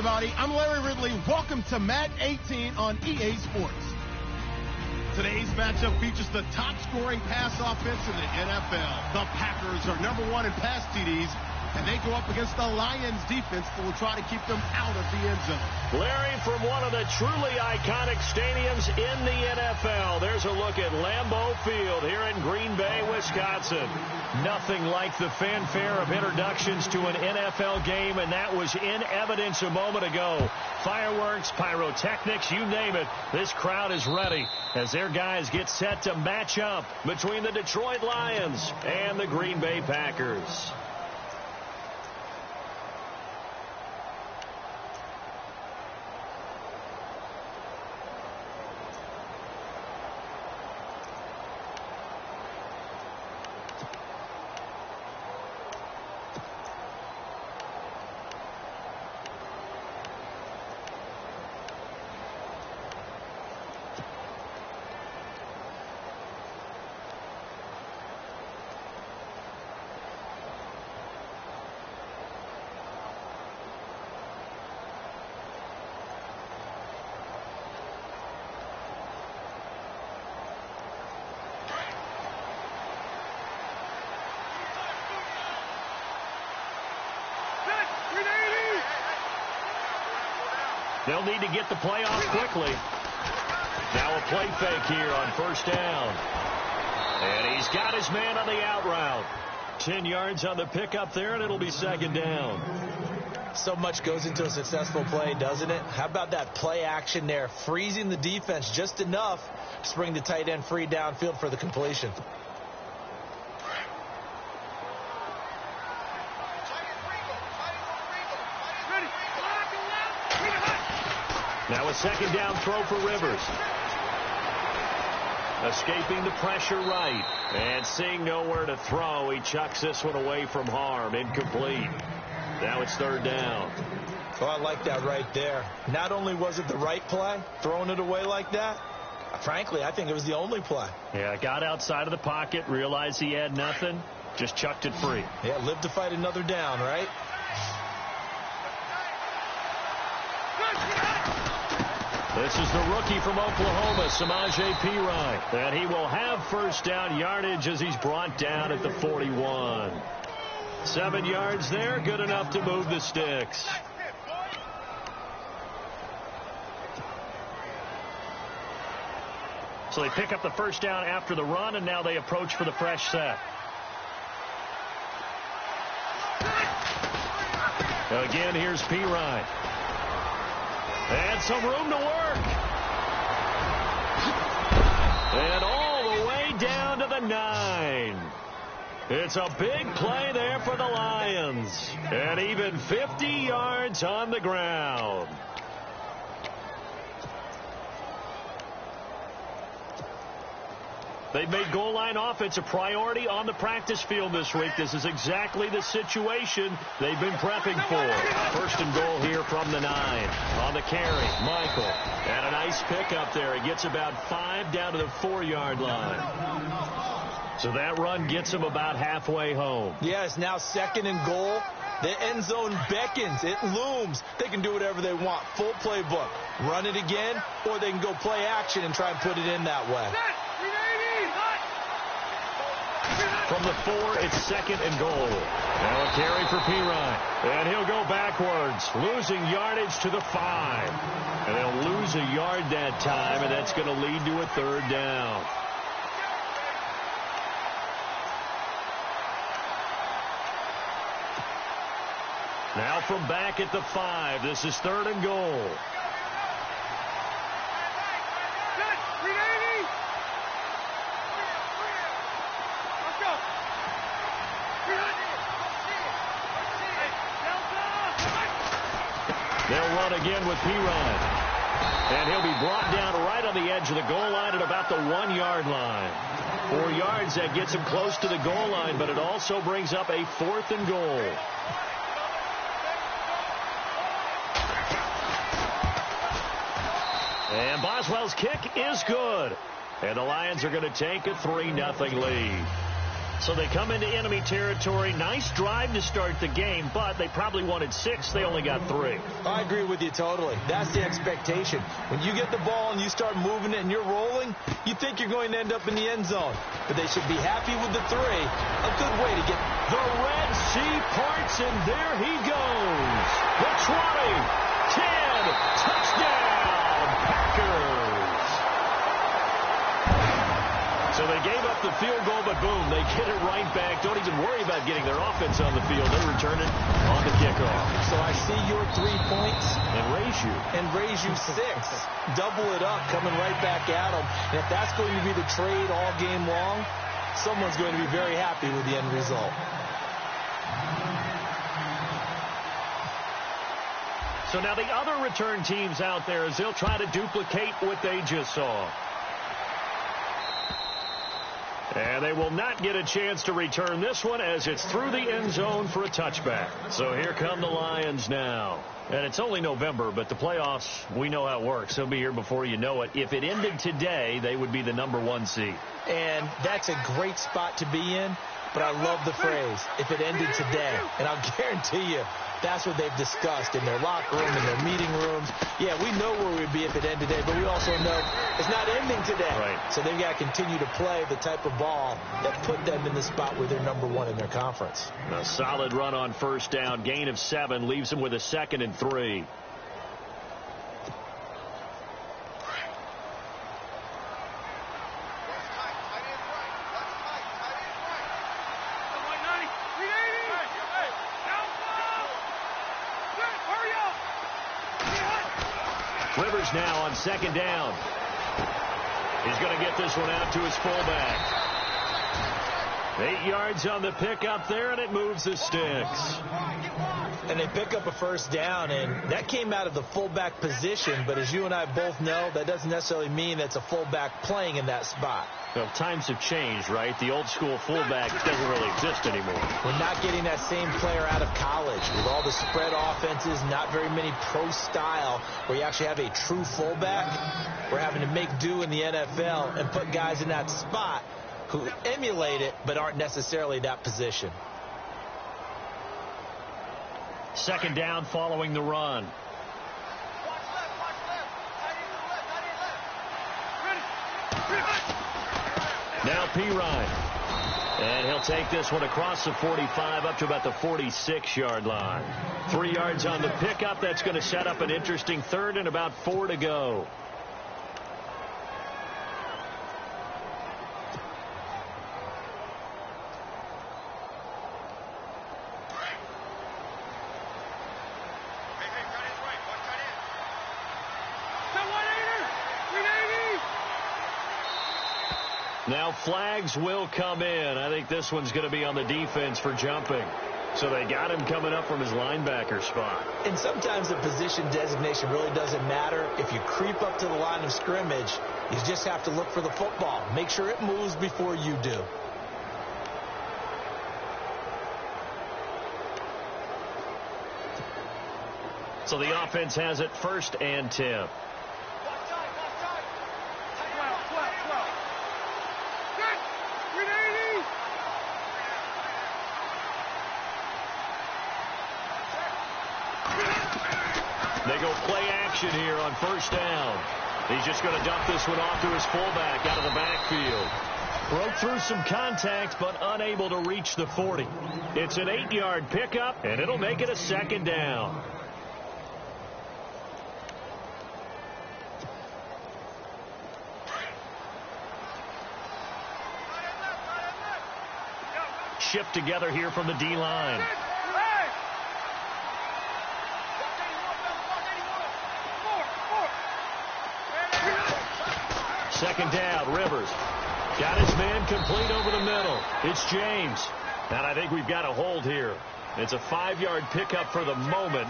everybody. I'm Larry Ridley. Welcome to Madden 18 on EA Sports. Today's matchup features the top-scoring pass offense in the NFL. The Packers are #1 in pass TDs, and they go up against the Lions defense that will try to keep them out of the end zone. Larry, from one of the truly iconic stadiums in the NFL, there's a look at Lambeau Field here in Green Bay, Wisconsin. Nothing like the fanfare of introductions to an NFL game, and that was in evidence a moment ago. Fireworks, pyrotechnics, you name it. This crowd is ready as their guys get set to match up between the Detroit Lions and the Green Bay Packers. They'll need to get the play off quickly. Now a play fake here on first down. And he's got his man on the out route. 10 yards on the pickup there, and it'll be second down. So much goes into a successful play, doesn't it? How about that play action there? Freezing the defense just enough to bring the tight end free downfield for the completion. Now a second down throw for Rivers. Escaping the pressure right. And seeing nowhere to throw, he chucks this one away from harm. Incomplete. Now it's third down. Oh, I like that right there. Not only was it the right play, throwing it away like that, frankly, I think it was the only play. Yeah, got outside of the pocket, realized he had nothing, just chucked it free. Yeah, live to fight another down, right? This is the rookie from Oklahoma, Samaje Perine. And he will have first down yardage as he's brought down at the 41. 7 yards there, good enough to move the sticks. So they pick up the first down after the run, and now they approach for the fresh set. Again, here's Perine. And some room to work. And all the way down to the 9. It's a big play there for the Lions. And even 50 yards on the ground. They've made goal line offense a priority on the practice field this week. This is exactly the situation they've been prepping for. First and goal here from the 9. On the carry, Michael. And a nice pickup there. He gets about 5 down to the 4-yard line. So that run gets him about halfway home. Yeah, it's now second and goal. The end zone beckons. It looms. They can do whatever they want. Full playbook. Run it again, or they can go play action and try and put it in that way. From the 4, it's second and goal. Now a carry for Perine. And he'll go backwards, losing yardage to the 5. And they'll lose a yard that time, and that's going to lead to a third down. Now from back at the 5, this is third and goal. They'll run again with Perine. And he'll be brought down right on the edge of the goal line at about the 1-yard line. 4 yards, that gets him close to the goal line, but it also brings up a 4th and goal. And Boswell's kick is good. And the Lions are going to take a 3-0 lead. So they come into enemy territory. Nice drive to start the game, but they probably wanted 6. They only got 3. I agree with you totally. That's the expectation. When you get the ball and you start moving it and you're rolling, you think you're going to end up in the end zone. But they should be happy with the 3. A good way to get... The Red Sea parts, and there he goes. The 20, 10, touchdown, Packers. So they gave up the field goal, but boom, they get it right back. Don't even worry about getting their offense on the field. They return it on the kickoff. So I see your 3 points. And raise you 6. Double it up, coming right back at them. And if that's going to be the trade all game long, someone's going to be very happy with the end result. So now the other return teams out there, as they'll try to duplicate what they just saw. And they will not get a chance to return this one as it's through the end zone for a touchback. So here come the Lions now. And it's only November, but the playoffs, we know how it works. They'll be here before you know it. If it ended today, they would be the #1 seed. And that's a great spot to be in, but I love the phrase, if it ended today. And I'll guarantee you, that's what they've discussed in their locker room, in their meeting rooms. Yeah, we know where we'd be if it ended today, but we also know it's not ending today. Right. So they've got to continue to play the type of ball that put them in the spot where they're #1 in their conference. A solid run on first down. Gain of 7 leaves them with a 2nd and 3. Rivers now on 2nd down. He's going to get this one out to his fullback. 8 yards on the pickup there, and it moves the sticks. And they pick up a first down, and that came out of the fullback position. But as you and I both know, that doesn't necessarily mean that's a fullback playing in that spot. Well, times have changed, right? The old school fullback doesn't really exist anymore. We're not getting that same player out of college. With all the spread offenses, not very many pro style where you actually have a true fullback. We're having to make do in the NFL and put guys in that spot who emulate it but aren't necessarily that position. 2nd down following the run. Now Pirine. And he'll take this one across the 45 up to about the 46-yard line. 3 yards on the pickup. That's going to set up an interesting 3rd and about 4 to go. Now flags will come in. I think this one's going to be on the defense for jumping. So they got him coming up from his linebacker spot. And sometimes the position designation really doesn't matter. If you creep up to the line of scrimmage, you just have to look for the football. Make sure it moves before you do. So the offense has it 1st and 10. They go play action here on 1st down. He's just going to dump this one off to his fullback out of the backfield. Broke through some contact, but unable to reach the 40. It's an 8-yard pickup, and it'll make it a 2nd down. Shift together here from the D-line. Second down, Rivers. Got his man complete over the middle. It's James. And I think we've got a hold here. It's a 5-yard pickup for the moment.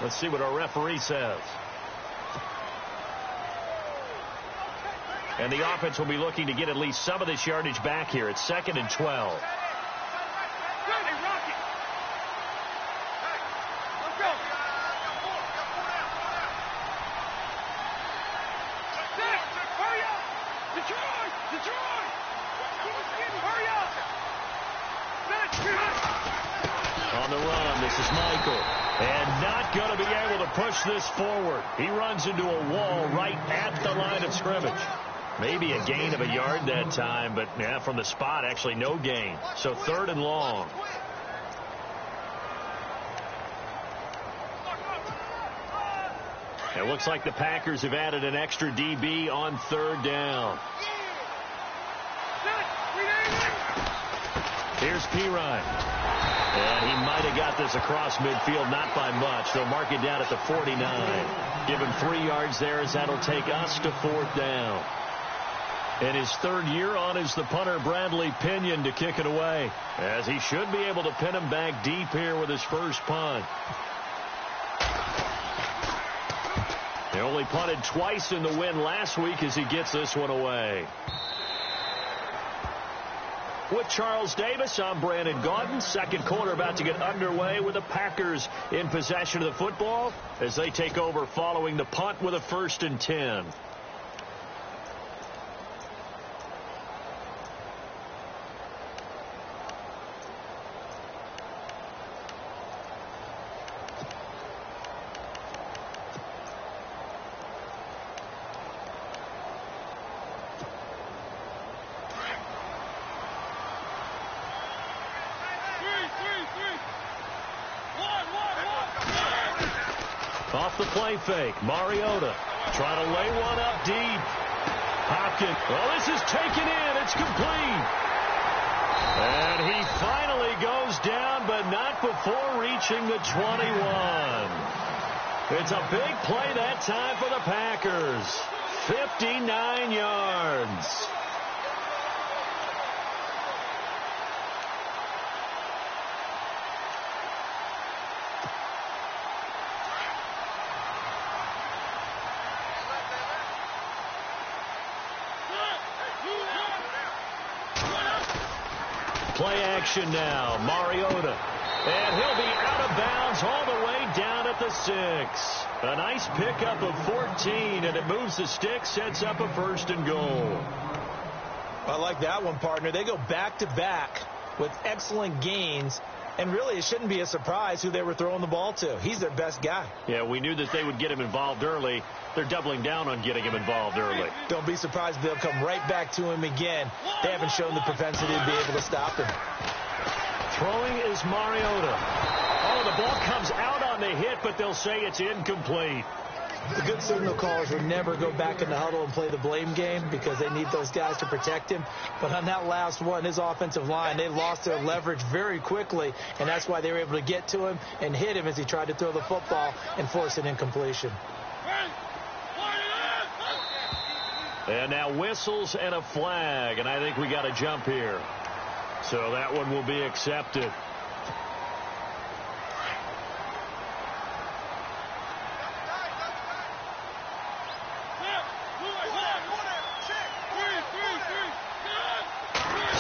Let's see what our referee says. And the offense will be looking to get at least some of this yardage back here. It's 2nd and 12. On the run, this is Michael. And not going to be able to push this forward. He runs into a wall right at the line of scrimmage. Maybe a gain of a yard that time, but yeah, from the spot, actually no gain. So 3rd and long. It looks like the Packers have added an extra DB on 3rd down. Here's Pirine. And he might have got this across midfield, not by much. They'll mark it down at the 49. Give him 3 yards there as that'll take us to 4th down. And his 3rd year on is the punter Bradley Pinion to kick it away, as he should be able to pin him back deep here with his first punt. He only punted twice in the win last week as he gets this one away. With Charles Davis, I'm Brandon Gaudin. Second quarter about to get underway with the Packers in possession of the football as they take over following the punt with a 1st and 10. Off the play fake, Mariota trying to lay one up deep. Hopkins, well, this is taken in. It's complete. And he finally goes down, but not before reaching the 21. It's a big play that time for the Packers. 59 yards. Play action now, Mariota. And he'll be out of bounds all the way down at the 6. A nice pickup of 14, and it moves the stick, sets up a 1st and goal. I like that one, partner. They go back-to-back with excellent gains, and really it shouldn't be a surprise who they were throwing the ball to. He's their best guy. Yeah, we knew that they would get him involved early. They're doubling down on getting him involved early. Don't be surprised if they'll come right back to him again. They haven't shown the propensity to be able to stop him. Throwing is Mariota. Oh, the ball comes out on the hit, but they'll say it's incomplete. The good signal callers would never go back in the huddle and play the blame game because they need those guys to protect him. But on that last one, his offensive line, they lost their leverage very quickly, and that's why they were able to get to him and hit him as he tried to throw the football and force an incompletion. And now whistles and a flag, and I think we got a jump here. So that one will be accepted.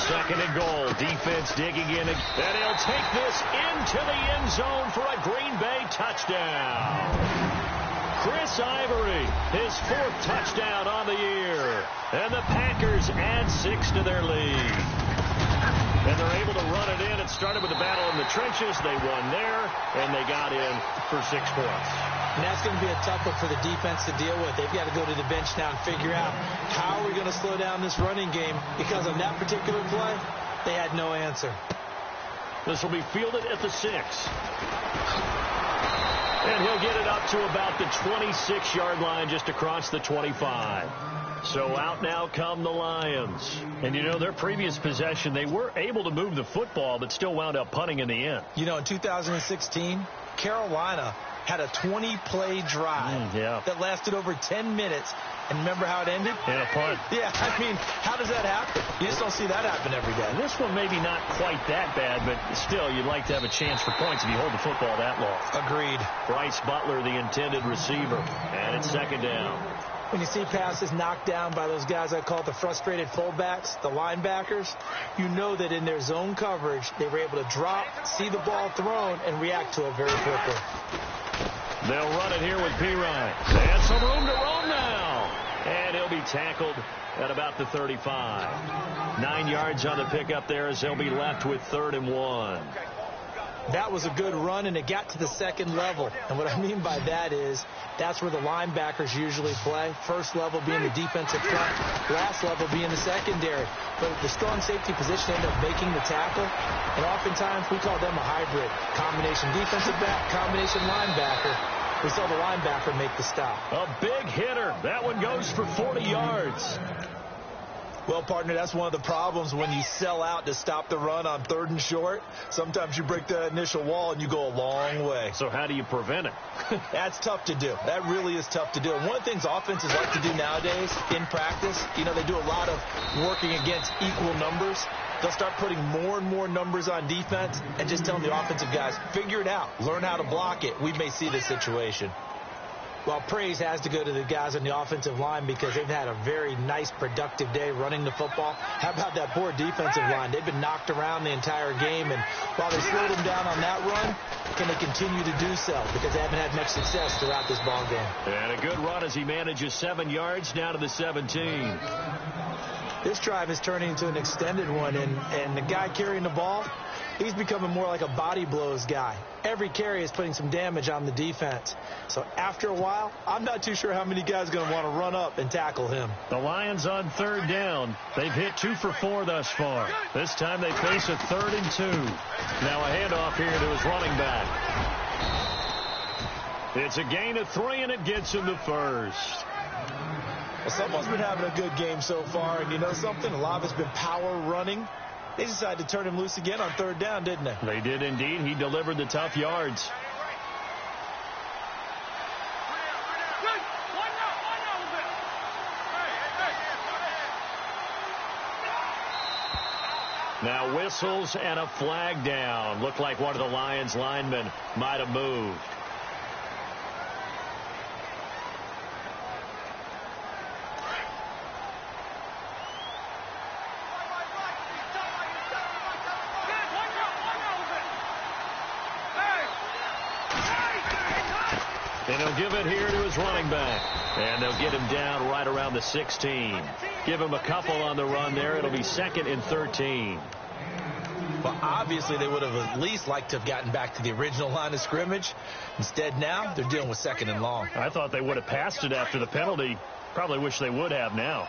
Second and goal. Defense digging in. And he'll take this into the end zone for a Green Bay touchdown. Chris Ivory, his 4th touchdown on the year. And the Packers add 6 to their lead. And they're able to run it in. It started with a battle in the trenches. They won there, and they got in for 6 points. And that's going to be a tough one for the defense to deal with. They've got to go to the bench now and figure out how are we going to slow down this running game, because on that particular play, they had no answer. This will be fielded at the 6. And he'll get it up to about the 26-yard line, just across the 25. So out now come the Lions. And, you know, their previous possession, they were able to move the football, but still wound up punting in the end. You know, in 2016, Carolina had a 20-play drive that lasted over 10 minutes. And remember how it ended? In a punt. Yeah, I mean, how does that happen? You just don't see that happen every day. This one maybe not quite that bad, but still, you'd like to have a chance for points if you hold the football that long. Agreed. Bryce Butler, the intended receiver. And it's 2nd down. When you see passes knocked down by those guys I call the frustrated fullbacks, the linebackers, you know that in their zone coverage, they were able to drop, see the ball thrown, and react to it very quickly. They'll run it here with Pirine. They have some room to roam now. And he'll be tackled at about the 35. 9 yards on the pickup there as they'll be left with 3rd and 1. That was a good run, and it got to the second level. And what I mean by that is that's where the linebackers usually play. First level being the defensive front, last level being the secondary. But the strong safety position ended up making the tackle. And oftentimes we call them a hybrid. Combination defensive back, combination linebacker. We saw the linebacker make the stop. A big hitter. That one goes for 40 yards. Well, partner, that's one of the problems when you sell out to stop the run on 3rd and short. Sometimes you break the initial wall and you go a long way. So how do you prevent it? That's tough to do. That really is tough to do. And one of the things offenses like to do nowadays in practice, you know, they do a lot of working against equal numbers. They'll start putting more and more numbers on defense and just telling the offensive guys, figure it out. Learn how to block it. We may see this situation. Well, praise has to go to the guys on the offensive line because they've had a very nice, productive day running the football. How about that poor defensive line? They've been knocked around the entire game, and while they slowed them down on that run, can they continue to do so? Because they haven't had much success throughout this ball game. And a good run as he manages 7 yards down to the 17. This drive is turning into an extended one, and the guy carrying the ball, he's becoming more like a body blows guy. Every carry is putting some damage on the defense. So after a while, I'm not too sure how many guys are going to want to run up and tackle him. The Lions on 3rd down. They've hit 2 for 4 thus far. This time they face a 3rd and 2. Now a handoff here to his running back. It's a gain of 3, and it gets him the first. Well, someone's been having a good game so far, and you know something? A lot of it's been power running. They decided to turn him loose again on 3rd down, didn't they? They did indeed. He delivered the tough yards. Now whistles and a flag down. Looked like one of the Lions linemen might have moved. And he'll give it here to his running back. And they'll get him down right around the 16. Give him a couple on the run there. It'll be 2nd and 13. Well, obviously they would have at least liked to have gotten back to the original line of scrimmage. Instead now, they're dealing with 2nd and long. I thought they would have passed it after the penalty. Probably wish they would have now.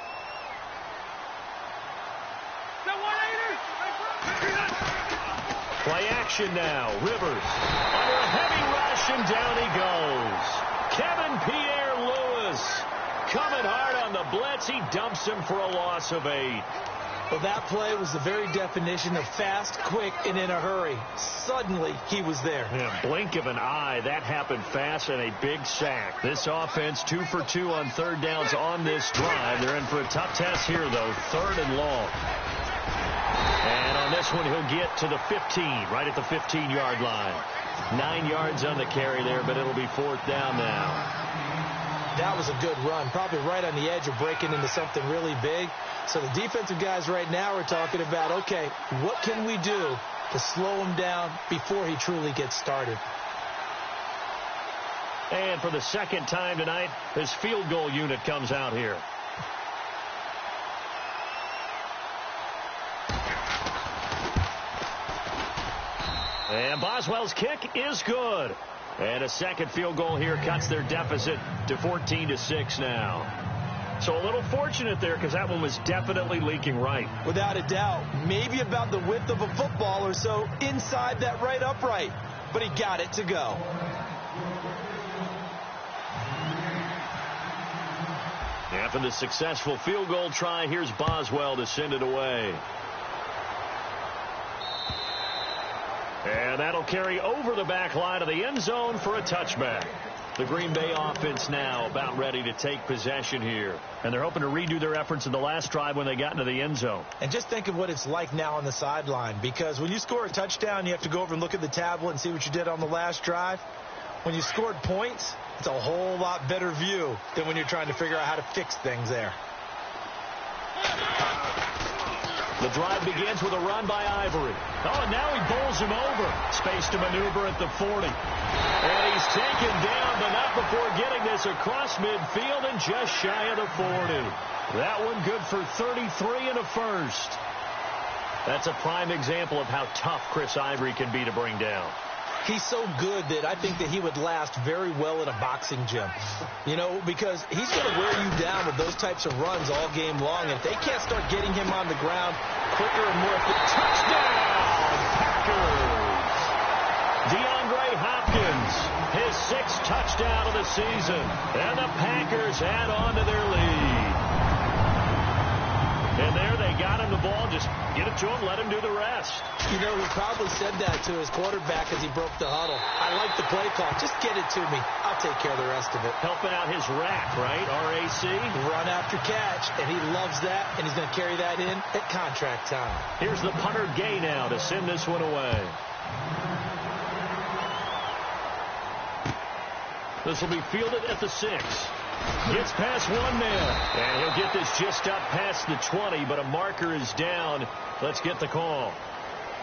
Play action now. Rivers under a heavy rush, and down he goes. Kevin Pierre-Louis coming hard on the blitz. He dumps him for a loss of 8. Well, that play was the very definition of fast, quick, and in a hurry. Suddenly, he was there. Yeah, blink of an eye. That happened fast, and a big sack. This offense 2 for 2 on 3rd downs on this drive. They're in for a tough test here, though. 3rd and long. And on this one, he'll get to the 15, right at the 15-yard line. 9 yards on the carry there, but it'll be 4th down now. That was a good run, probably right on the edge of breaking into something really big. So the defensive guys right now are talking about, okay, what can we do to slow him down before he truly gets started? And for the 2nd time tonight, his field goal unit comes out here. And Boswell's kick is good. And a 2nd field goal here cuts their deficit to 14-6 now. So a little fortunate there because that one was definitely leaking right. Without a doubt. Maybe about the width of a football or so inside that right upright. But he got it to go. After the successful field goal try, here's Boswell to send it away. And that'll carry over the back line of the end zone for a touchback. The Green Bay offense now about ready to take possession here. And they're hoping to redo their efforts in the last drive when they got into the end zone. And just think of what it's like now on the sideline. Because when you score a touchdown, you have to go over and look at the tablet and see what you did on the last drive. When you scored points, it's a whole lot better view than when you're trying to figure out how to fix things there. The drive begins with a run by Ivory. Oh, and now he bowls him over. Space to maneuver at the 40. And he's taken down, but not before getting this across midfield and just shy of the 40. That one good for 33 and a first. That's a prime example of how tough Chris Ivory can be to bring down. He's so good that I think that he would last very well in a boxing gym. You know, because he's going to wear you down with those types of runs all game long. And if they can't start getting him on the ground quicker and more efficient. Touchdown, Packers! DeAndre Hopkins, his 6th touchdown of the season. And the Packers add on to their lead. And there they got him the ball. Just get it to him, let him do the rest. You know, he probably said that to his quarterback as he broke the huddle. I like the play call. Just get it to me. I'll take care of the rest of it. Helping out his rack, right? RAC. Run after catch, and he loves that, and he's going to carry that in at contract time. Here's the punter Gay now to send this one away. This will be fielded at the 6. Gets past one man. And he'll get this just up past the 20, but a marker is down. Let's get the call.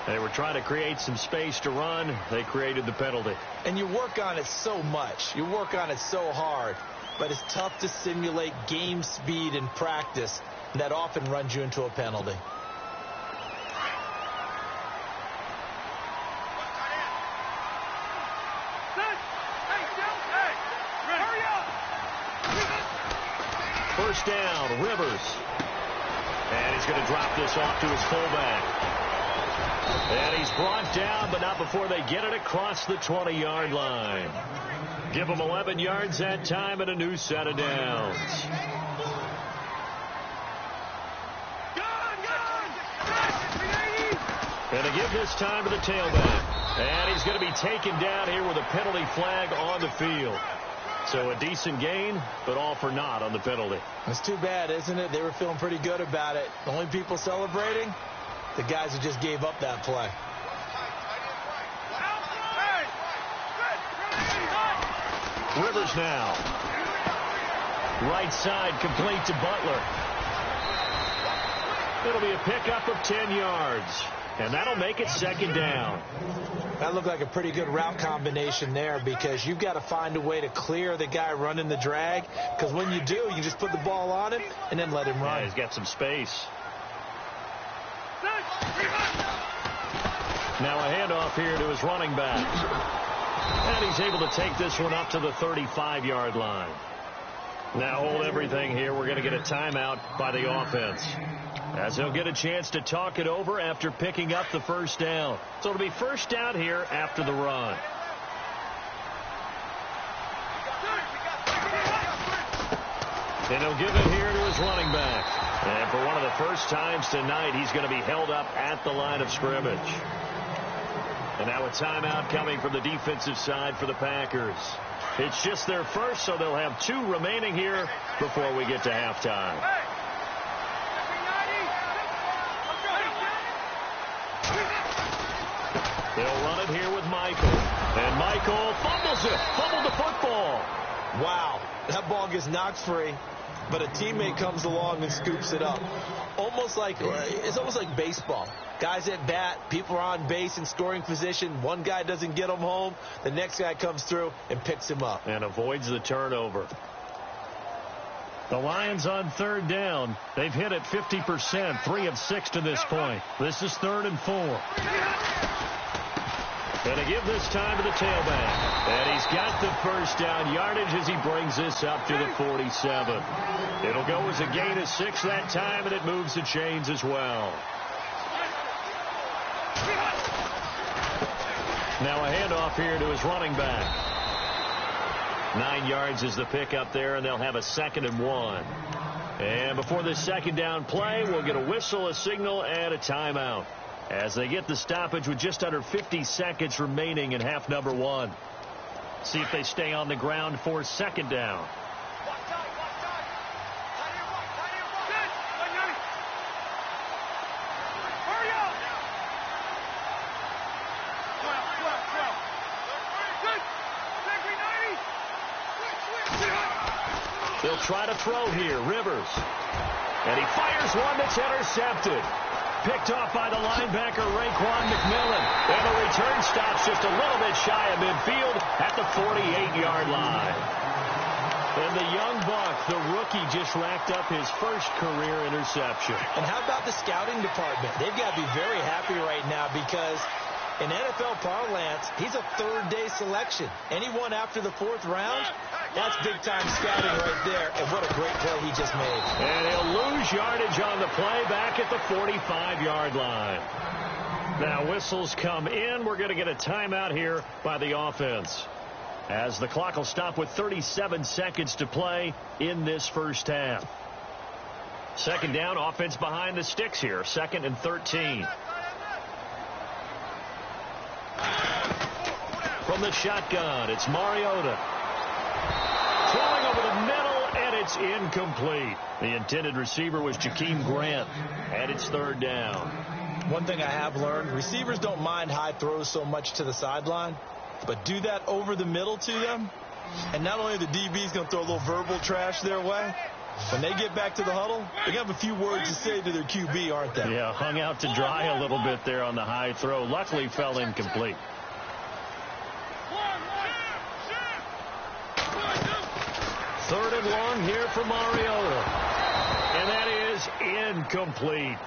They were trying to create some space to run. They created the penalty. And you work on it so much. You work on it so hard. But it's tough to simulate game speed in practice. And that often runs you into a penalty. First down, Rivers. And he's going to drop this off to his fullback. And he's brought down, but not before they get it across the 20-yard line. Give him 11 yards that time and a new set of downs. And to give this time to the tailback. And he's going to be taken down here with a penalty flag on the field. So a decent gain, but all for naught on the penalty. It's too bad, isn't it? They were feeling pretty good about it. The only people celebrating, the guys who just gave up that play. Rivers now. Right side complete to Butler. It'll be a pickup of 10 yards. And that'll make it second down. That looked like a pretty good route combination there because you've got to find a way to clear the guy running the drag. Because when you do, you just put the ball on him and then let him run. Yeah, he's got some space. Now a handoff here to his running back. And he's able to take this one up to the 35-yard line. Now hold everything here. We're going to get a timeout by the offense, as they'll get a chance to talk it over after picking up the first down. So it'll be first down here after the run. And he'll give it here to his running back. And for one of the first times tonight, he's going to be held up at the line of scrimmage. And now a timeout coming from the defensive side for the Packers. It's just their first, so they'll have 2 remaining here before we get to halftime. They'll run it here with Michael. And Michael fumbles it. Fumbled the football. Wow. That ball gets knocked free, but a teammate comes along and scoops it up. It's almost like baseball. Guys at bat, people are on base in scoring position. One guy doesn't get him home. The next guy comes through and picks him up. And avoids the turnover. The Lions on third down. They've hit it 50%, 3 of 6 to this point. This is 3rd and 4. And to give this time to the tailback. And he's got the first down yardage as he brings this up to the 47. It'll go as a gain of 6 that time, and it moves the chains as well. Now a handoff here to his running back. 9 yards is the pickup there, and they'll have a 2nd and 1. And before this second down play, we'll get a whistle, a signal, and a timeout, as they get the stoppage with just under 50 seconds remaining in half number 1. See if they stay on the ground for second down. They'll try to throw here. Rivers. And he fires one that's intercepted. Picked off by the linebacker, Raekwon McMillan. And the return stops just a little bit shy of midfield at the 48-yard line. And the young buck, the rookie, just racked up his first career interception. And how about the scouting department? They've got to be very happy right now because In NFL parlance, he's a third-day selection. Anyone after the fourth round, that's big-time scouting right there, and what a great play he just made. And he'll lose yardage on the play back at the 45-yard line. Now whistles come in. We're going to get a timeout here by the offense, as the clock will stop with 37 seconds to play in this first half. Second down, offense behind the sticks here. 2nd and 13. From the shotgun, it's Mariota. Throwing over the middle, and it's incomplete. The intended receiver was Jakeem Grant, and it's 3rd down. One thing I have learned, receivers don't mind high throws so much to the sideline, but do that over the middle to them, and not only the DB's going to throw a little verbal trash their way, when they get back to the huddle, they have a few words to say to their QB, aren't they? Yeah, hung out to dry a little bit there on the high throw. Luckily fell incomplete. 3rd and long here for Mariota. And that is incomplete.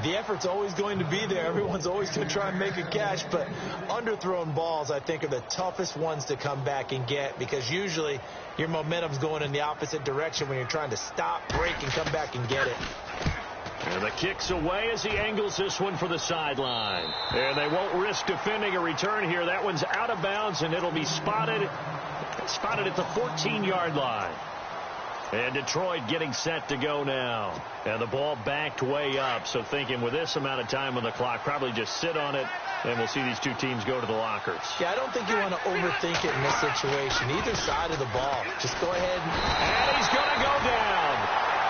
The effort's always going to be there. Everyone's always going to try and make a catch, but underthrown balls, I think, are the toughest ones to come back and get, because usually your momentum's going in the opposite direction when you're trying to stop, break, and come back and get it. And the kick's away as he angles this one for the sideline. And they won't risk defending a return here. That one's out of bounds, and it'll be spotted at the 14-yard line. And Detroit getting set to go now. And the ball backed way up. So thinking with this amount of time on the clock, probably just sit on it, and we'll see these two teams go to the lockers. Yeah, I don't think you want to overthink it in this situation. Either side of the ball. Just go ahead. And he's going to go down.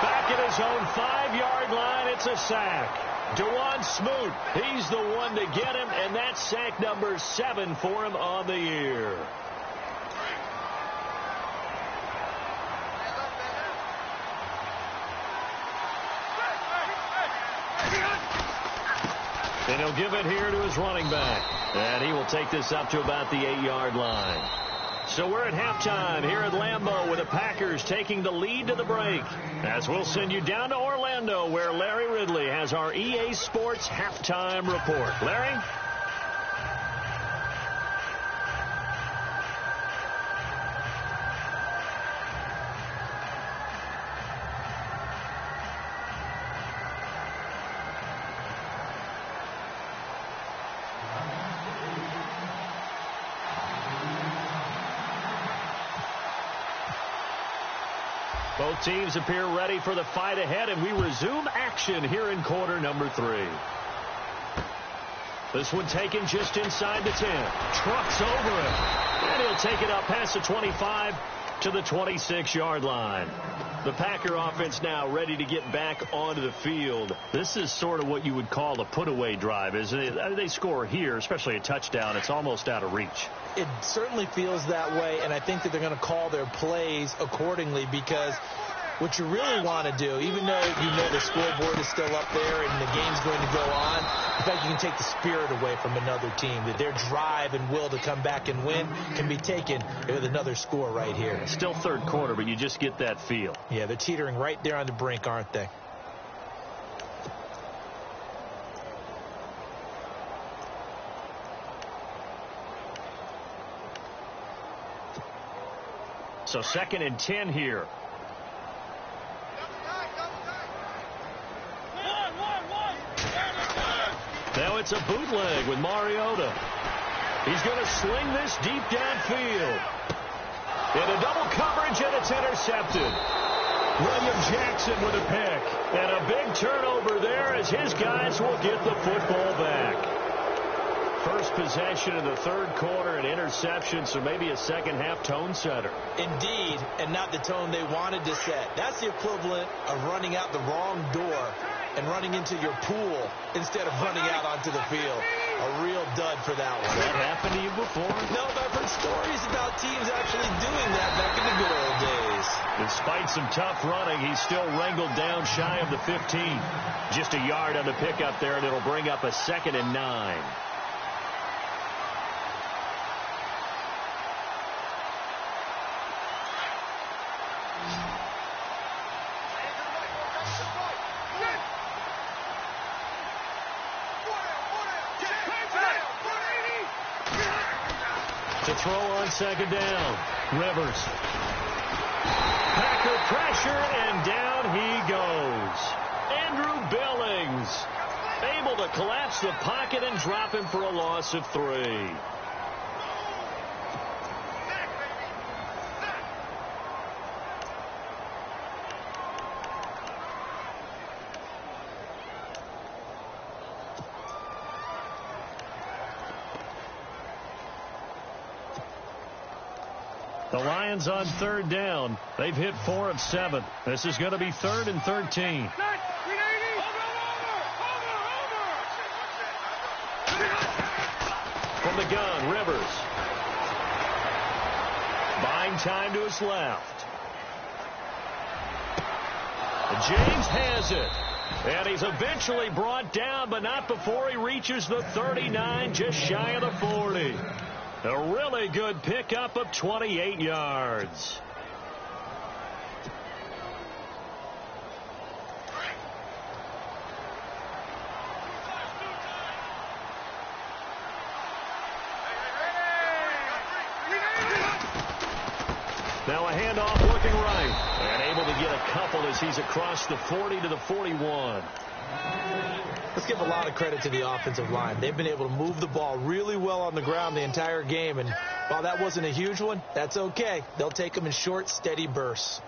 Back at his own 5-yard line, it's a sack. Dewan Smoot, he's the one to get him, and that's sack number 7 for him on the year. And he'll give it here to his running back. And he will take this up to about the 8-yard line. So we're at halftime here at Lambeau with the Packers taking the lead to the break. As we'll send you down to Orlando, where Larry Ridley has our EA Sports halftime report. Larry? Both teams appear ready for the fight ahead, and we resume action here in quarter number 3. This one taken just inside the 10. Trucks over him. And he'll take it up past the 25 to the 26-yard line. The Packer offense now ready to get back onto the field. This is sort of what you would call a put-away drive, isn't it? They score here, especially a touchdown. It's almost out of reach. It certainly feels that way, and I think that they're going to call their plays accordingly, because what you really want to do, even though you know the scoreboard is still up there and the game's going to go on, in fact, you can take the spirit away from another team, that their drive and will to come back and win can be taken with another score right here. It's still third quarter, but you just get that feel. Yeah, they're teetering right there on the brink, aren't they? So 2nd and 10 here. Now it's a bootleg with Mariota. He's going to sling this deep downfield. In a double coverage, and it's intercepted. William Jackson with a pick. And a big turnover there as his guys will get the football back. First possession of the third quarter, an interception, so maybe a second-half tone setter. Indeed, and not the tone they wanted to set. That's the equivalent of running out the wrong door and running into your pool instead of running out onto the field. A real dud for that one. That happened to you before? No, but I've heard stories about teams actually doing that back in the good old days. Despite some tough running, he's still wrangled down shy of the 15. Just a yard on the pickup there, and it'll bring up a 2nd and 9. To throw on second down. Rivers. Packer pressure, and down he goes. Andrew Billings able to collapse the pocket and drop him for a loss of 3. The Lions on third down. They've hit 4 of 7. This is going to be 3rd and 13. From the gun, Rivers. Buying time to his left. James has it. And he's eventually brought down, but not before he reaches the 39, just shy of the 40. A really good pickup of 28 yards. Now a handoff looking right. And able to get a couple as he's across the 40 to the 41. Let's give a lot of credit to the offensive line. They've been able to move the ball really well on the ground the entire game. And while that wasn't a huge one, that's okay. They'll take them in short, steady bursts.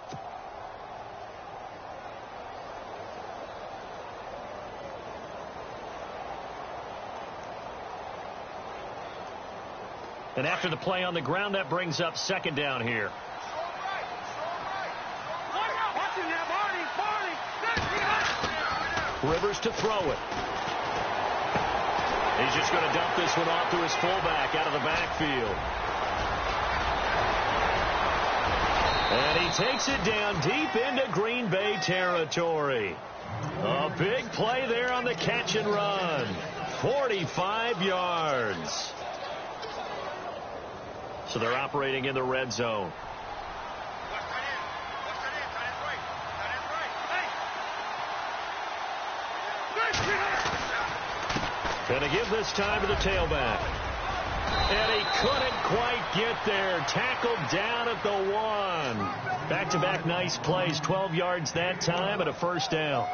And after the play on the ground, that brings up second down here. Rivers to throw it. He's just going to dump this one off to his fullback out of the backfield. And he takes it down deep into Green Bay territory. A big play there on the catch and run. 45 yards. So they're operating in the red zone. Going to give this time to the tailback. And he couldn't quite get there. Tackled down at the 1. Back-to-back nice plays. 12 yards that time and a first down.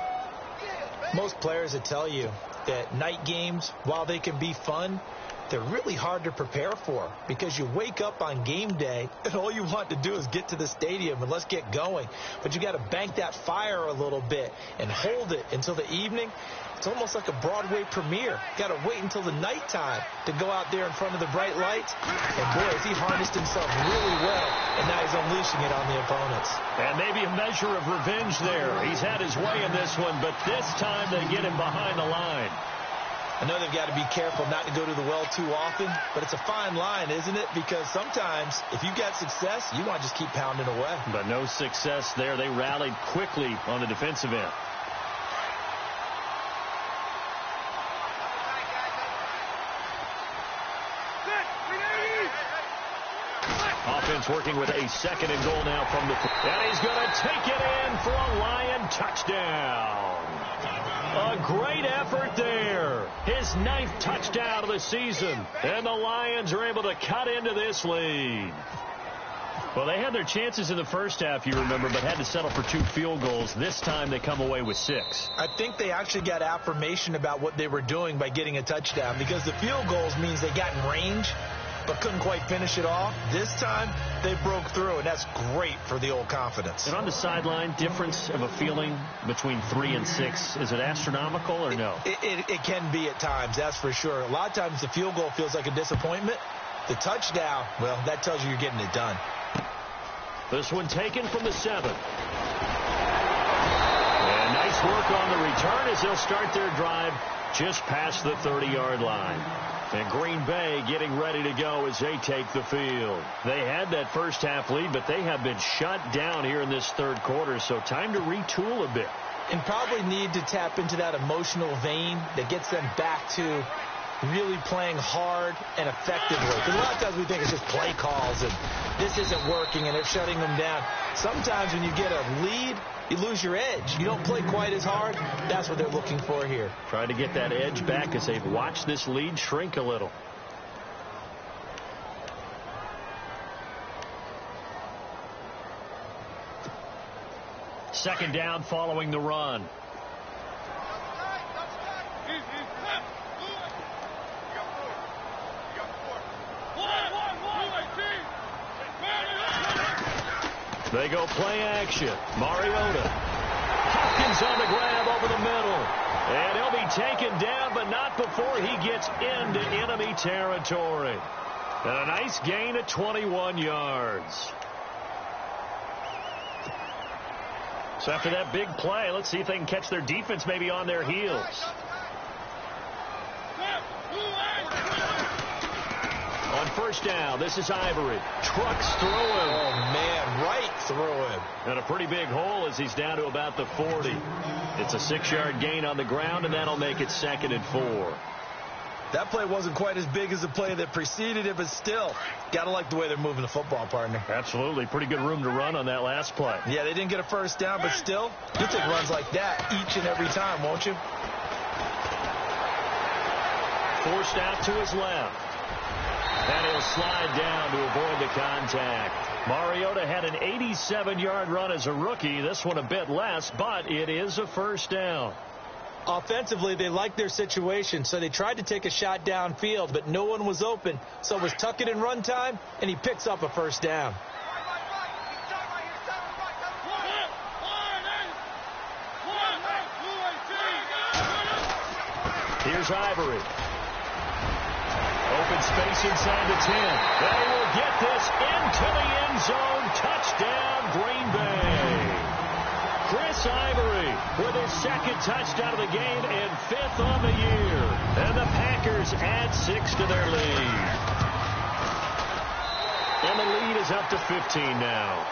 Most players would tell you that night games, while they can be fun, they're really hard to prepare for because you wake up on game day and all you want to do is get to the stadium and let's get going. But you got to bank that fire a little bit and hold it until the evening. It's almost like a Broadway premiere. Got to wait until the nighttime to go out there in front of the bright lights. And boy, has he harnessed himself really well, and now he's unleashing it on the opponents. And maybe a measure of revenge there. He's had his way in this one, but this time they get him behind the line. I know they've got to be careful not to go to the well too often, but it's a fine line, isn't it? Because sometimes if you've got success, you want to just keep pounding away. But no success there. They rallied quickly on the defensive end. Offense working with a second and goal now from the... And he's going to take it in for a Lion touchdown. A great effort there. His 9th touchdown of the season. And the Lions are able to cut into this lead. Well, they had their chances in the first half, you remember, but had to settle for 2 field goals. This time they come away with 6. I think they actually got affirmation about what they were doing by getting a touchdown because the field goals means they got in range but couldn't quite finish it off. This time, they broke through, and that's great for the old confidence. And on the sideline, difference of a feeling between 3 and 6, is it astronomical or no? It can be at times, that's for sure. A lot of times the field goal feels like a disappointment. The touchdown, well, that tells you you're getting it done. This one taken from the 7. And nice work on the return as they'll start their drive just past the 30-yard line. And Green Bay getting ready to go as they take the field. They had that first half lead, but they have been shut down here in this third quarter, so time to retool a bit. And probably need to tap into that emotional vein that gets them back to really playing hard and effectively. Because a lot of times we think it's just play calls and this isn't working and they're shutting them down. Sometimes when you get a lead, you lose your edge. You don't play quite as hard. That's what they're looking for here. Trying to get that edge back as they've watched this lead shrink a little. second down following the run. They go play action. Mariota. Hopkins on the grab over the middle. And he'll be taken down, but not before he gets into enemy territory. And a nice gain of 21 yards. So after that big play, let's see if they can catch their defense maybe on their heels. On first down, this is Ivory. Trucks through him. Oh, man, right through him. And a pretty big hole as he's down to about the 40. It's a 6-yard gain on the ground, and that'll make it 2nd and 4. That play wasn't quite as big as the play that preceded it, but still, got to like the way they're moving the football, partner. Absolutely. Pretty good room to run on that last play. Yeah, they didn't get a first down, but still, you'll take runs like that each and every time, won't you? Forced out to his left. And he'll slide down to avoid the contact. Mariota had an 87-yard run as a rookie. This one a bit less, but it is a first down. Offensively, they liked their situation, so they tried to take a shot downfield, but no one was open. So it was tuck it in run time, and he picks up a first down. Here's Ivory. Open space inside the 10. They will get this into the end zone. Touchdown, Green Bay. Chris Ivory with his 2nd touchdown of the game and 5th on the year. And the Packers add 6 to their lead. And the lead is up to 15 now.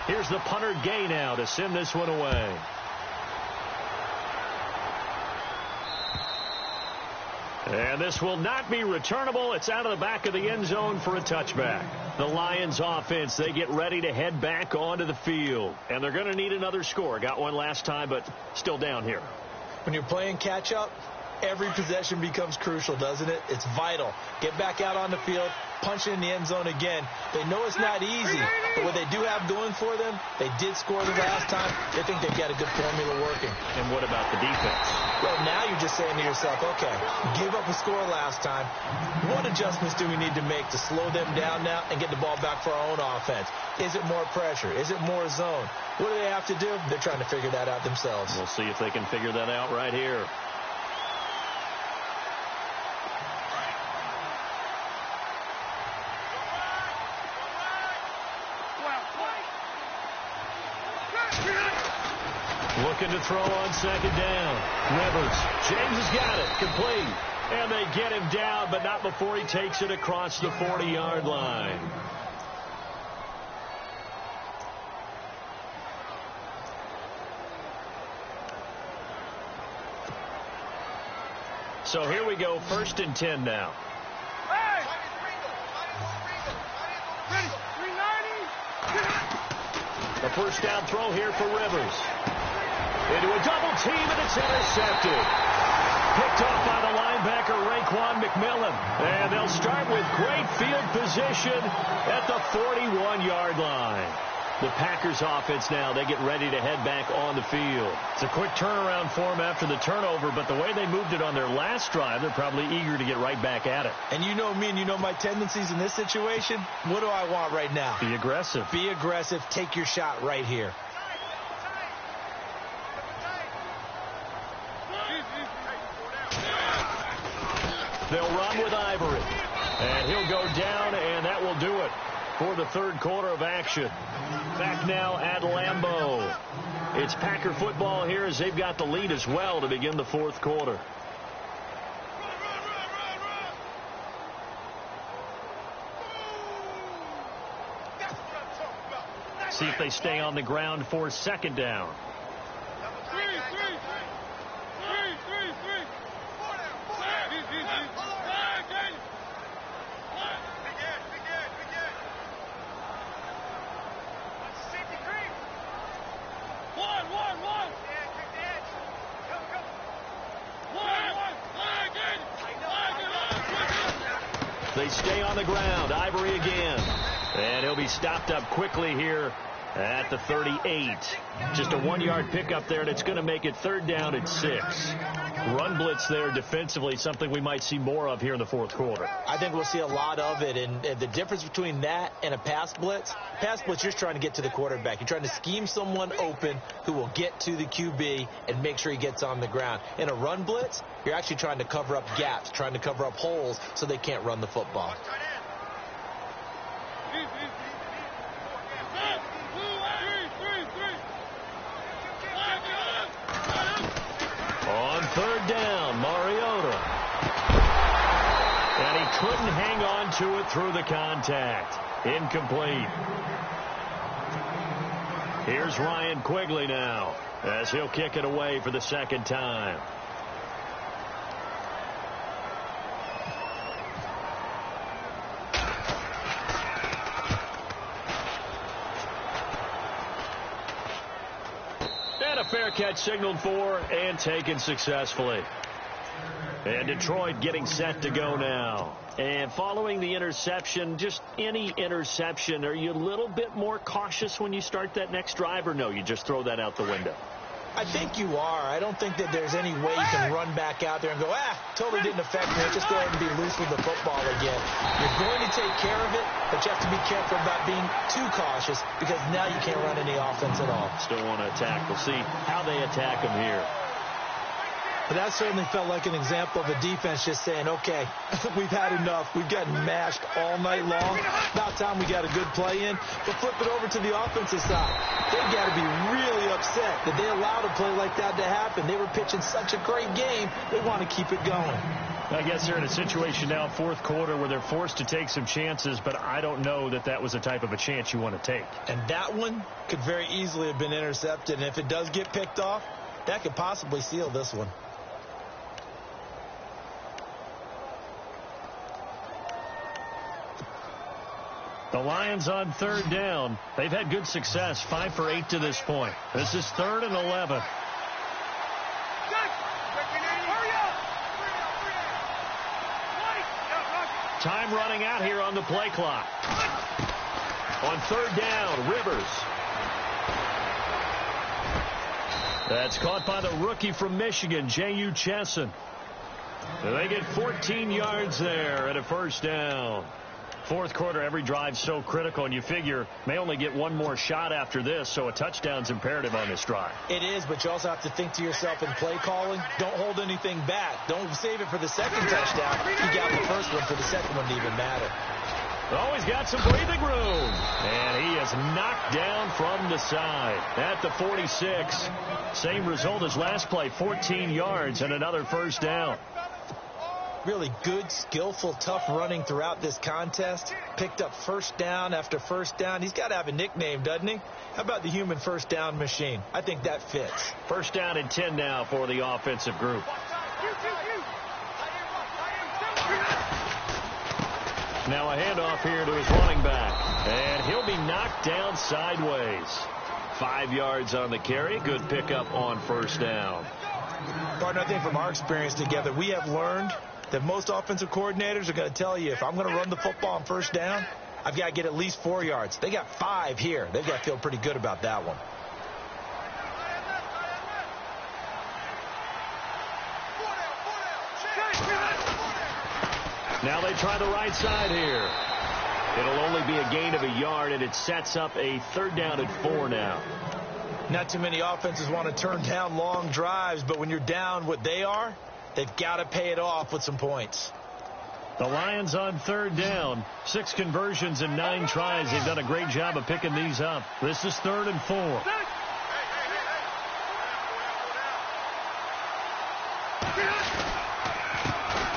Here's the punter Gay now to send this one away. And this will not be returnable. It's out of the back of the end zone for a touchback. The Lions offense, they get ready to head back onto the field. And they're going to need another score. Got one last time, but still down here. When you're playing catch-up, every possession becomes crucial, doesn't it? It's vital. Get back out on the field, punch it in the end zone again. They know it's not easy, but what they do have going for them, they did score the last time. They think they've got a good formula working. And what about the defense? Well, now you're just saying to yourself, okay, give up a score last time. What adjustments do we need to make to slow them down now and get the ball back for our own offense? Is it more pressure? Is it more zone? What do they have to do? They're trying to figure that out themselves. We'll see if they can figure that out right here. Looking to throw on 2nd down. Rivers. James has got it. Complete. And they get him down, but not before he takes it across the 40-yard line. So here we go, 1st and 10 now. The first down throw here for Rivers. Into a double team, and it's intercepted. Picked off by the linebacker, Raekwon McMillan. And they'll start with great field position at the 41-yard line. The Packers offense now, they get ready to head back on the field. It's a quick turnaround for them after the turnover, but the way they moved it on their last drive, they're probably eager to get right back at it. And you know me and you know my tendencies in this situation. What do I want right now? Be aggressive. Be aggressive. Take your shot right here. They'll run with Ivory. And he'll go down, and that will do it for the 3rd quarter of action. Back now at Lambeau. It's Packer football here as they've got the lead as well to begin the 4th quarter. See if they stay on the ground for 2nd down. They stay on the ground. Ivory again. And he'll be stopped up quickly here at the 38. Just a 1-yard pickup there, and it's going to make it 3rd down and 6. Run blitz there defensively, something we might see more of here in the 4th quarter. I think we'll see a lot of it, and the difference between that and a pass blitz, you're just trying to get to the quarterback. You're trying to scheme someone open who will get to the QB and make sure he gets on the ground. In a run blitz, you're actually trying to cover up gaps, trying to cover up holes so they can't run the football. On 3rd down, Mariota. And he couldn't hang on to it through the contact. Incomplete. Here's Ryan Quigley now as he'll kick it away for the 2nd time. And a fair catch signaled for and taken successfully. And Detroit getting set to go now. And following the interception, just any interception, are you a little bit more cautious when you start that next drive, or no, you just throw that out the window? I think you are. I don't think that there's any way you can run back out there and go, totally didn't affect me. Just go ahead and be loose with the football again. You're going to take care of it, but you have to be careful about being too cautious because now you can't run any offense at all. Still want to attack. We'll see how they attack them here. But that certainly felt like an example of a defense just saying, okay, we've had enough. We've gotten mashed all night long. About time we got a good play in. But flip it over to the offensive side. They've got to be really upset that they allowed a play like that to happen. They were pitching such a great game. They want to keep it going. I guess they're in a situation now, 4th quarter, where they're forced to take some chances, but I don't know that that was the type of a chance you want to take. And that one could very easily have been intercepted. And if it does get picked off, that could possibly seal this one. The Lions on 3rd down. They've had good success, 5 for 8 to this point. This is 3rd and 11. Time running out here on the play clock. On 3rd down, Rivers. That's caught by the rookie from Michigan, J.U. Chesson. They get 14 yards there at a 1st down. 4th quarter, every drive so critical, and you figure may only get one more shot after this, so a touchdown's imperative on this drive. It is, but you also have to think to yourself in play calling, don't hold anything back. Don't save it for the 2nd touchdown. You got the 1st one for the 2nd one to even matter. Oh, he's got some breathing room. And he is knocked down from the side at the 46. Same result as last play, 14 yards and another 1st down. Really good, skillful, tough running throughout this contest. Picked up 1st down after 1st down. He's got to have a nickname, doesn't he? How about the human 1st down machine? I think that fits. 1st down and 10 now for the offensive group. Now a handoff here to his running back. And he'll be knocked down sideways. 5 yards on the carry. Good pickup on 1st down. Partner, I think from our experience together, we have learned that most offensive coordinators are going to tell you, if I'm going to run the football on 1st down, I've got to get at least 4 yards. They got 5 here. They've got to feel pretty good about that one. Now they try the right side here. It'll only be a gain of a yard, and it sets up a 3rd down and 4 now. Not too many offenses want to turn down long drives, but when you're down what they are, they've got to pay it off with some points. The Lions on 3rd down. 6 conversions and 9 tries. They've done a great job of picking these up. This is 3rd and 4.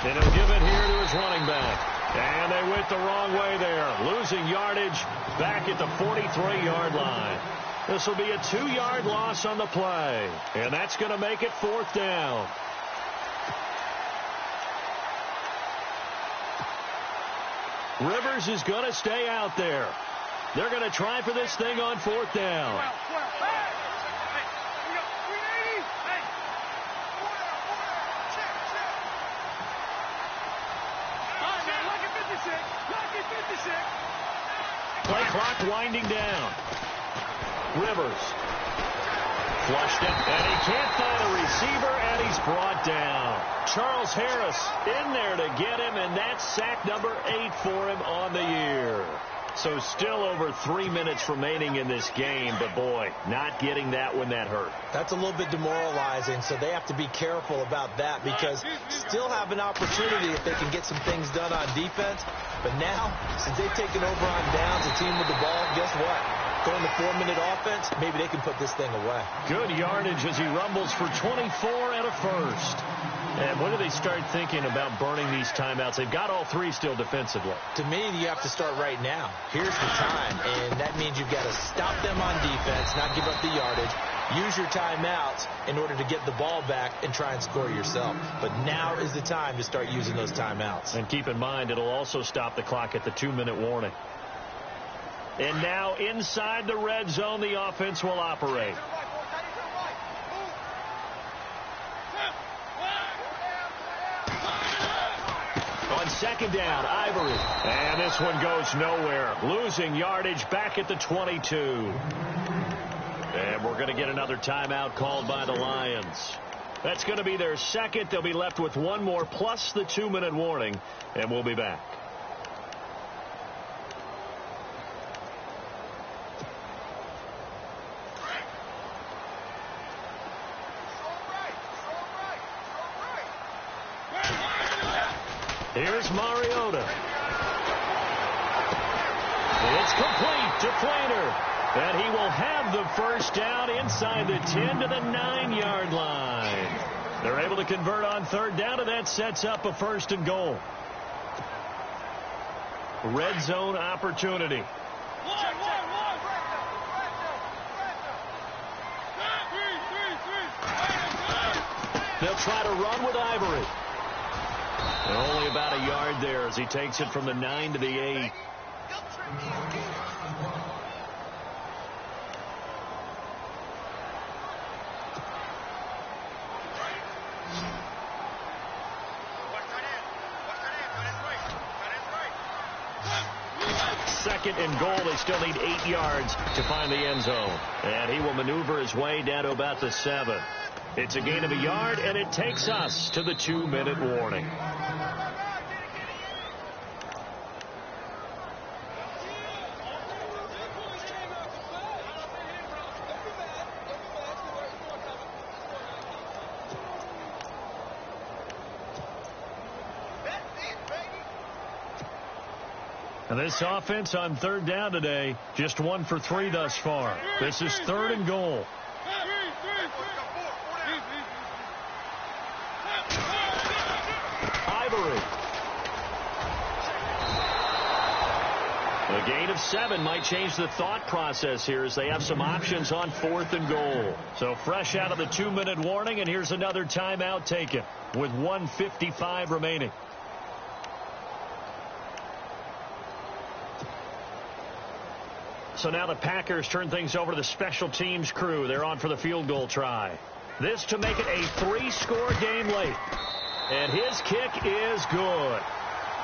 And he'll give it here to his running back. And they went the wrong way there. Losing yardage back at the 43-yard line. This will be a 2-yard loss on the play. And that's going to make it 4th down. Rivers is going to stay out there. They're going to try for this thing on 4th down. Play clock winding down. Rivers. Flushed it, and he can't find a receiver, and he's brought down. Charles Harris in there to get him, and that's sack number 8 for him on the year. So still over 3 minutes remaining in this game, but boy, not getting that when that hurt. That's a little bit demoralizing, so they have to be careful about that because still have an opportunity if they can get some things done on defense. But now, since they've taken over on downs, a team with the ball, guess what? Going to 4-minute offense, maybe they can put this thing away. Good yardage as he rumbles for 24 and a first. And when do they start thinking about burning these timeouts? They've got all 3 still defensively. To me, you have to start right now. Here's the time, and that means you've got to stop them on defense, not give up the yardage, use your timeouts in order to get the ball back and try and score yourself. But now is the time to start using those timeouts. And keep in mind, it'll also stop the clock at the 2-minute warning. And now inside the red zone, the offense will operate. On second down, Ivory. And this one goes nowhere. Losing yardage back at the 22. And we're going to get another timeout called by the Lions. That's going to be their second. They'll be left with one more plus the 2-minute warning. And we'll be back. Here's Mariota. It's complete to Flainer. And he will have the first down inside the 10 to the 9-yard line. They're able to convert on third down, and that sets up a 1st and goal. Red zone opportunity. They'll try to run with Ivory. And only about a yard there as he takes it from the 9 to the 8. Second and goal. They still need 8 yards to find the end zone. And he will maneuver his way down to about the 7. It's a gain of a yard, and it takes us to the 2-minute warning. And this offense on third down today, just 1 for 3 thus far. This is 3rd and goal. Ivory. A gain of 7 might change the thought process here as they have some options on 4th and goal. So fresh out of the 2-minute warning, and here's another timeout taken with 1:55 remaining. So now the Packers turn things over to the special teams crew. They're on for the field goal try. This to make it a 3-score game late. And his kick is good.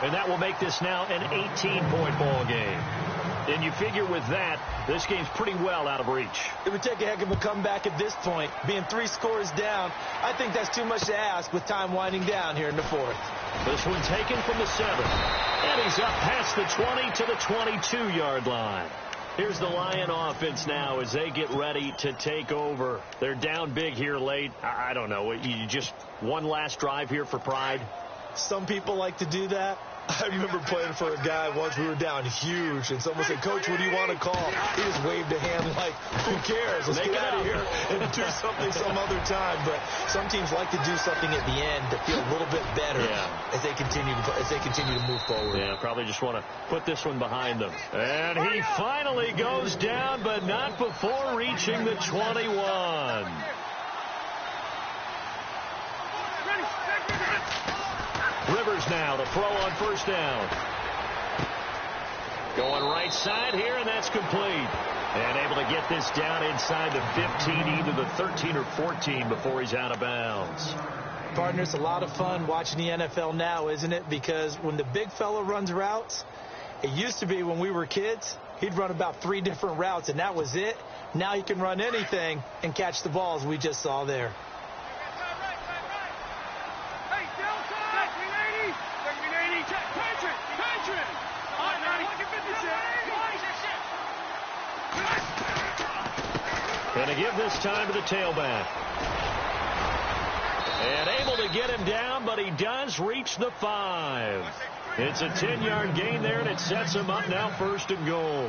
And that will make this now an 18-point ball game. And you figure with that, this game's pretty well out of reach. It would take a heck of a comeback at this point. Being 3 scores down, I think that's too much to ask with time winding down here in the 4th. This one taken from the 7. And he's up past the 20 to the 22-yard line. Here's the Lion offense now as they get ready to take over. They're down big here late. I don't know. You just one last drive here for pride? Some people like to do that. I remember playing for a guy once. We were down huge, and someone said, "Coach, what do you want to call?" He just waved a hand like, "Who cares? Let's get out of here and do something some other time." But some teams like to do something at the end to feel a little bit better as they continue to move forward. Yeah, probably just want to put this one behind them. And he finally goes down, but not before reaching the 21. Rivers now to throw on 1st down. Going right side here, and that's complete. And able to get this down inside the 15, either the 13 or 14 before he's out of bounds. Partner, it's a lot of fun watching the NFL now, isn't it? Because when the big fella runs routes, it used to be when we were kids, he'd run about 3 different routes, and that was it. Now he can run anything and catch the balls we just saw there. Going to give this time to the tailback. And able to get him down, but he does reach the 5. It's a 10-yard gain there, and it sets him up now 1st and goal.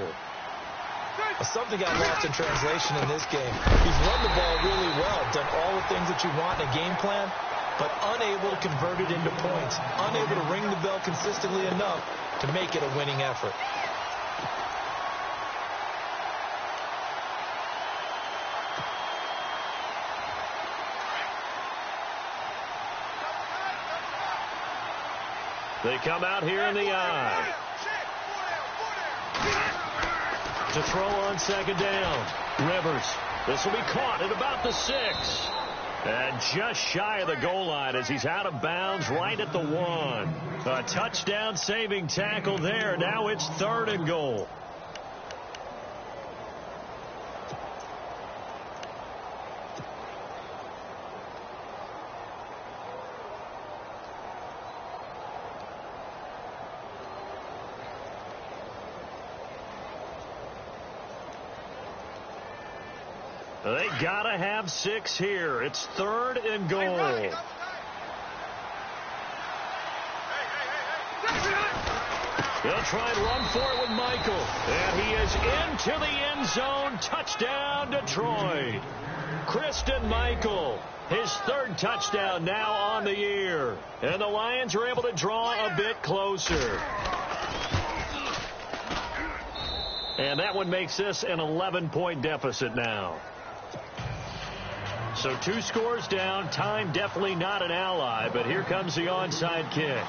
Something got lost in translation in this game. He's run the ball really well, done all the things that you want in a game plan, but unable to convert it into points, unable to ring the bell consistently enough to make it a winning effort. They come out here in the eye. To throw on 2nd down. Rivers. This will be caught at about the 6. And just shy of the goal line as he's out of bounds right at the 1. A touchdown saving tackle there. Now it's 3rd and goal. They gotta have 6 here. It's 3rd and goal. They'll try and run for it with Michael. And he is into the end zone. Touchdown, Detroit. Christian Michael, his 3rd touchdown now on the year. And the Lions are able to draw a bit closer. And that one makes this an 11-point deficit now. So 2 scores down. Time definitely not an ally, but here comes the onside kick.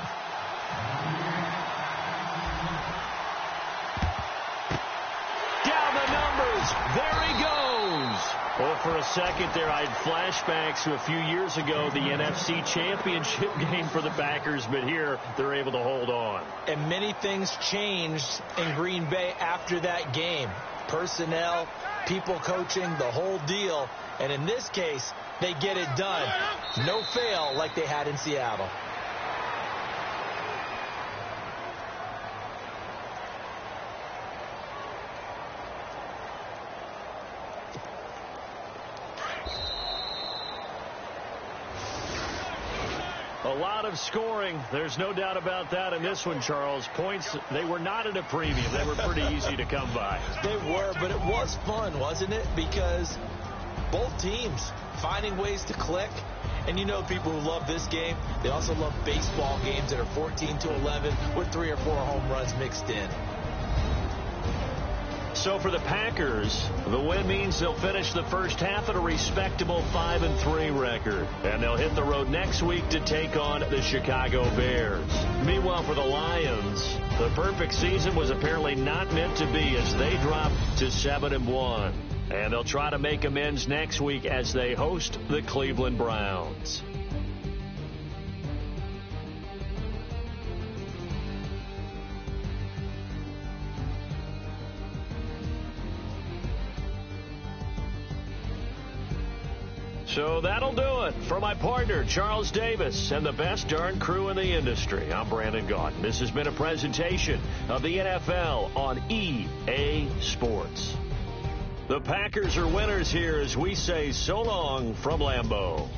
Down the numbers. There he goes. Well, for a second there, I had flashbacks to a few years ago, the NFC Championship game for the Packers, but here they're able to hold on. And many things changed in Green Bay after that game. Personnel, people coaching, the whole deal. And in this case, they get it done. No fail like they had in Seattle. A lot of scoring. There's no doubt about that in this one, Charles. Points, they were not at a premium. They were pretty easy to come by. They were, but it was fun, wasn't it? Because both teams finding ways to click. And you know people who love this game, they also love baseball games that are 14-11 with 3 or 4 home runs mixed in. So for the Packers, the win means they'll finish the first half at a respectable 5-3 record. And they'll hit the road next week to take on the Chicago Bears. Meanwhile, for the Lions, the perfect season was apparently not meant to be as they dropped to 7-1. And they'll try to make amends next week as they host the Cleveland Browns. So that'll do it for my partner, Charles Davis, and the best darn crew in the industry. I'm Brandon Gaudin. This has been a presentation of the NFL on EA Sports. The Packers are winners here as we say so long from Lambeau.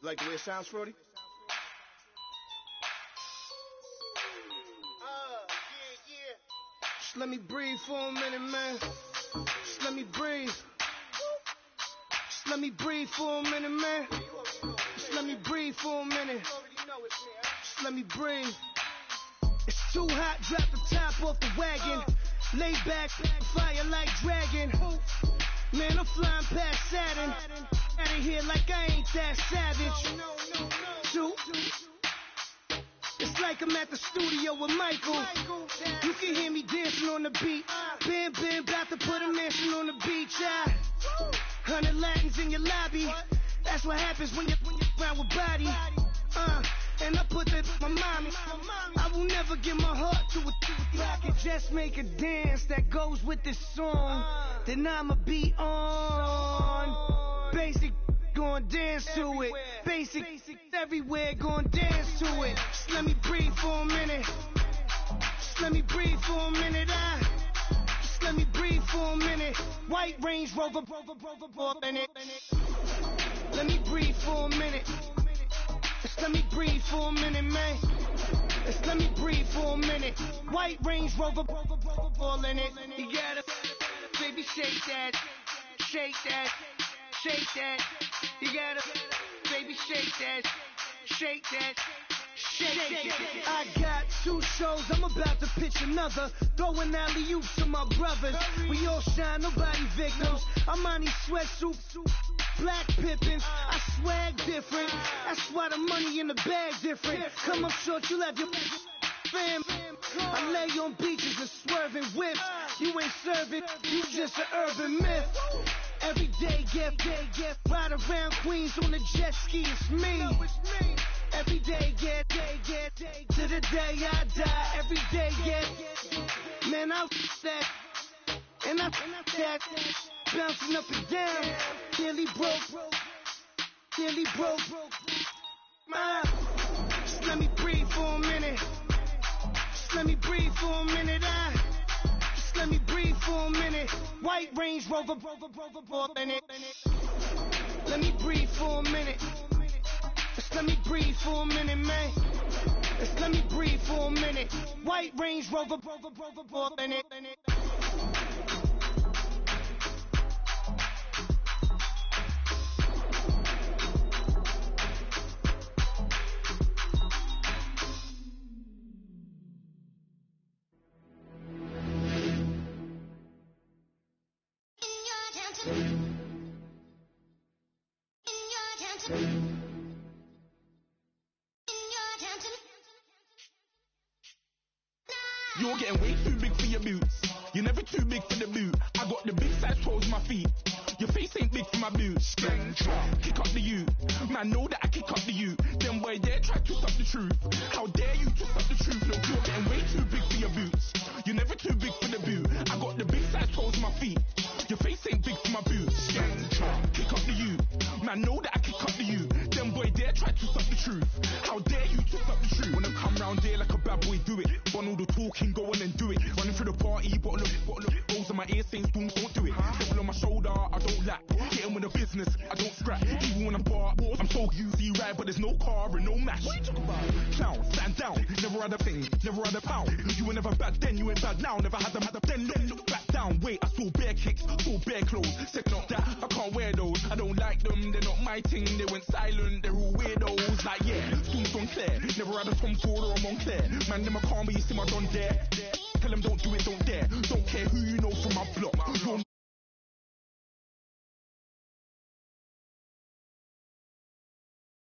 Like the way it sounds, Frody? Just let me breathe for a minute, man. Just let me breathe. Just let me breathe for a minute, man. Just let me breathe for a minute. Just let me breathe. It's too hot, drop the top off the wagon. Lay back, fire like dragon. Man, I'm flying past Saturn. Out of here like I ain't that savage. Two. It's like I'm at the studio with Michael. You can hear me dancing on the beat. Bam, bam, about to put a mansion on the beach. 100 Latins in your lobby. That's what happens when you're around with body. And I put that in my mommy. I will never give my heart to it. I can just make a dance that goes with this song. Then I'ma be on. Basic, gon' dance to it. Basic, everywhere, gon' dance to it. Just let me breathe for a minute. Just let me breathe for a minute. Just let me breathe for a minute. White Range Rover, in it. Let me breathe for a minute. Just let me breathe for a minute, man. Just let me breathe for a minute. White Range Rover, all in it. You gotta, baby, shake that, shake that, shake that. You gotta, baby, shake that, shake that. I got 2 shows, I'm about to pitch another. Throwing alley-oops to my brothers. We all shine, nobody victims. I'm on these sweatsuits, black Pippins. I swag different. That's why the money in the bag different. Come up short, you have your fam. I lay on beaches and swerving whips. You ain't serving, you just an urban myth. Every day, get ride around Queens on a jet ski, it's me. Every day, get to the day I die. Every day, man, I that, and I that, bouncing up and down, nearly broke. Just let me breathe for a minute. Just let me breathe for a minute. Just let me breathe for a minute. White Range Rover, in it. Let me breathe for a minute. Just let me breathe for a minute, man. Just let me breathe for a minute. White Range Rover, in it. You're getting way too big for your boots. You're never too big for the boot. I got the big size toes on my feet. Your face ain't big for my boots. Kick up the you. Man, know that I kick up the you. Them boy there try to stop the truth. How dare you to stop the truth? Look, you're getting way too big for your boots. You're never too big for the boot. I got the big size toes on my feet. Your face ain't big for my boots. Kick up the you. Man, know that I kick up the you. Them boy there try to stop the truth. How dare you to stop the truth? When I come round there like a bad boy, do it. Bun all the talking, go on and do it. Running through the party, bottle of rolls on my ear saying spoons, don't do it. Double on my shoulder, I don't lack. Getting with the business, I don't scrap. Even when I'm bar, I'm so easy right, but there's no car and no match. What you talking about? Clown, stand down. Never had a thing, never had a pound. You were never bad then, you ain't bad now. Never had a then, look back down. Wait, I saw bare kicks, saw bare clothes. Second off that, I can't wear those. I don't like them, they're not my thing. They went silent, they're all weirdos. Like yeah, spoons on Claire. Never had a Tom Ford or a Montclair. Man, them a calm, but you see my don dare. Tell them don't do it, don't dare. Don't care who you know from my block. You're